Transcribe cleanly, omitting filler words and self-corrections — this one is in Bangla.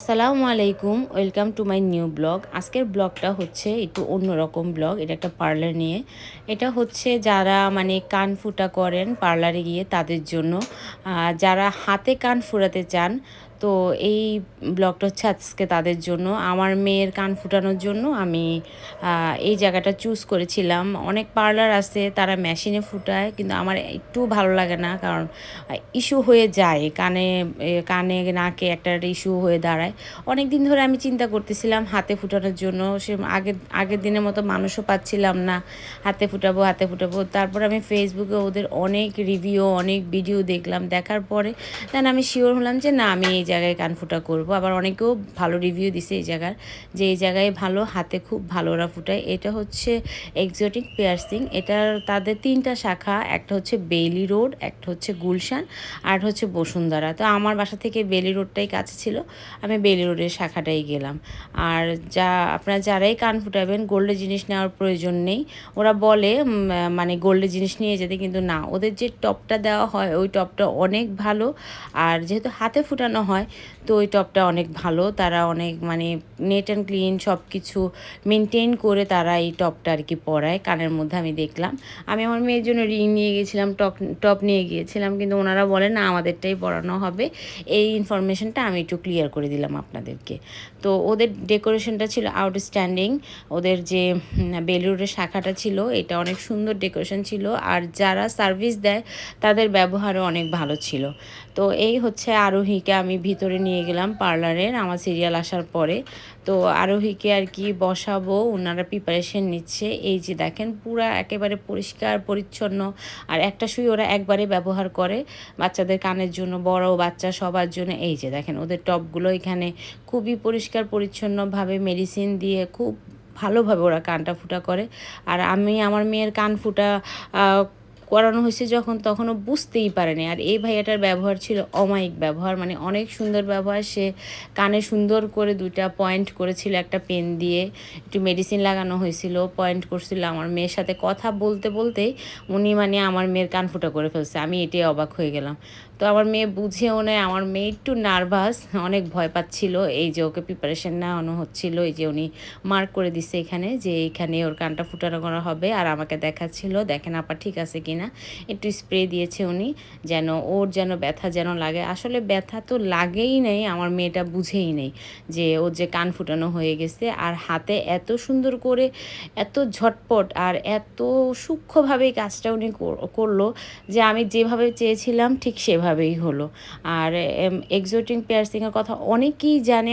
আসসালামু আলাইকুম, welcome to my new blog. আজকের ব্লগটা হচ্ছে একটু অন্যরকম ব্লগ। এটা একটা পার্লার নিয়ে। এটা হচ্ছে যারা কান ফুটা করেন পার্লারে গিয়ে তাদের জন্য। যারা হাতে কান ফুরাতে চান, তো এই ব্লগটা হচ্ছে আজকে তাদের জন্য। আমার মেয়ের কান ফুটানোর জন্য আমি এই জায়গাটা চুজ করেছিলাম। অনেক পার্লার আছে তারা মেশিনে ফুটায়, কিন্তু আমার একটু ভালো লাগে না, কারণ ইস্যু হয়ে যায় কানে, কানে নাকে একটা ইস্যু হয়ে দাঁড়ায়। অনেক দিন ধরে আমি চিন্তা করতেছিলাম হাতে ফুটানোর জন্য। আগের দিনের মতো মানুষও পাচ্ছিলাম না হাতে ফুটাবো হাতে ফুটাবো। তারপর আমি ফেসবুকে ওদের অনেক রিভিউ, অনেক ভিডিও দেখলাম। দেখার পরে দেন আমি শিওর হলাম যে না, আমি এই জায়গায় কান ফুটা করবো। আবার অনেকেও ভালো রিভিউ দিছে এই জায়গার, যে এই জায়গায় ভালো, হাতে খুব ভালো ওরা ফুটায়। এটা হচ্ছে এক্সোটিক পিয়ার্সিং। এটার তাদের 3টা শাখা, একটা হচ্ছে বেইলি রোড, একটা হচ্ছে গুলশান, আর হচ্ছে বসুন্ধরা। তো আমার বাসা থেকে বেইলি রোডটাই কাছে ছিল, আমি বেইলি রোডের শাখাটাই গেলাম। আর আপনারা যারাই কান ফুটাবেন গোল্ডের জিনিস নেওয়ার প্রয়োজন নেই। ওরা বলে গোল্ডের জিনিস নিয়ে যেতে, কিন্তু না, ওদের যে টপটা দেওয়া হয় ওই টপটা অনেক ভালো। আর যেহেতু হাতে ফুটানো হয়, তো ওই টপটা অনেক ভালো। তারা অনেক নেট অ্যান্ড ক্লিন সব কিছু মেনটেন করে তারা এই টপটা আর কি পরায় কানের মধ্যে। আমি দেখলাম, আমি আমার মেয়ের জন্য রিং নিয়ে গিয়েছিলাম, টপ নিয়ে গিয়েছিলাম, কিন্তু ওনারা বলে না আমাদেরটাই পরানো হবে। এই ইনফরমেশনটা আমি একটু ক্লিয়ার করে দিলাম আপনাদেরকে। তো ওদের ডেকোরেশনটা ছিল আউটস্ট্যান্ডিং। ওদের যে বেলুড়ের শাখাটা ছিল, এটা অনেক সুন্দর ডেকোরেশন ছিল। আর যারা সার্ভিস দেয় তাদের ব্যবহারও অনেক ভালো ছিল। তো এই হচ্ছে আরোহীকে আমি ভিতরে নিয়ে গেলাম পার্লারের, আমার সিরিয়াল আসার পরে। তো আরোহীকে আর কি বসাবো, ওনারা প্রিপারেশন নিচ্ছে। এই যে দেখেন, পুরা একেবারে পরিষ্কার পরিচ্ছন্ন। আর একটা সুই ওরা একবারে ব্যবহার করে বাচ্চাদের কানের জন্য, বড় বাচ্চা সবার জন্য। এই যে দেখেন ওদের টপগুলো এখানে খুবই পরিষ্কার পরিচ্ছন্নভাবে মেডিসিন দিয়ে খুব ভালোভাবে ওরা কানটা ফুটা করে। আর আমি আমার মেয়ের কান ফুটা করানো হয়েছে যখন, তখনও বুঝতেই পারেনি। আর এই ভাইয়াটার ব্যবহার ছিল অমায়িক ব্যবহার, অনেক সুন্দর ব্যবহার। সে কানে সুন্দর করে 2টা পয়েন্ট করেছিল একটা পেন দিয়ে, একটু মেডিসিন লাগানো হয়েছিল, পয়েন্ট করছিল। আমার মেয়ের সাথে কথা বলতে বলতেই উনি আমার মেয়ের কান ফুটা করে ফেলছে। আমি এটাই অবাক হয়ে গেলাম। তো আমার মেয়ে বুঝেও নেয়, আমার মেয়ে একটু নার্ভাস, অনেক ভয় পাচ্ছিল। এই যে ওকে প্রিপারেশন নেওয়ানো হচ্ছিল, এই যে উনি মার্ক করে দিচ্ছে এখানে যে এখানে ওর কানটা ফুটানো করা হবে। আর আমাকে দেখাচ্ছিল, দেখেন আপা ঠিক আছে কিনা। একটু স্প্রে দিয়েছে উনি, যেন ওর যেন ব্যথা যেন লাগে। আসলে ব্যথা তো লাগেই নেই, আমার মেয়েটা বুঝেই নেই যে ওর যে কান ফুটানো হয়ে গেছে। আর হাতে এত সুন্দর করে, এত ঝটপট আর এত সূক্ষ্মভাবে কাজটা উনি করলো, যে আমি যেভাবে চেয়েছিলাম ঠিক সেভাবেই হলো। আর এক্সোটিক পিয়ার্সিংয়ের কথা অনেকেই জানে,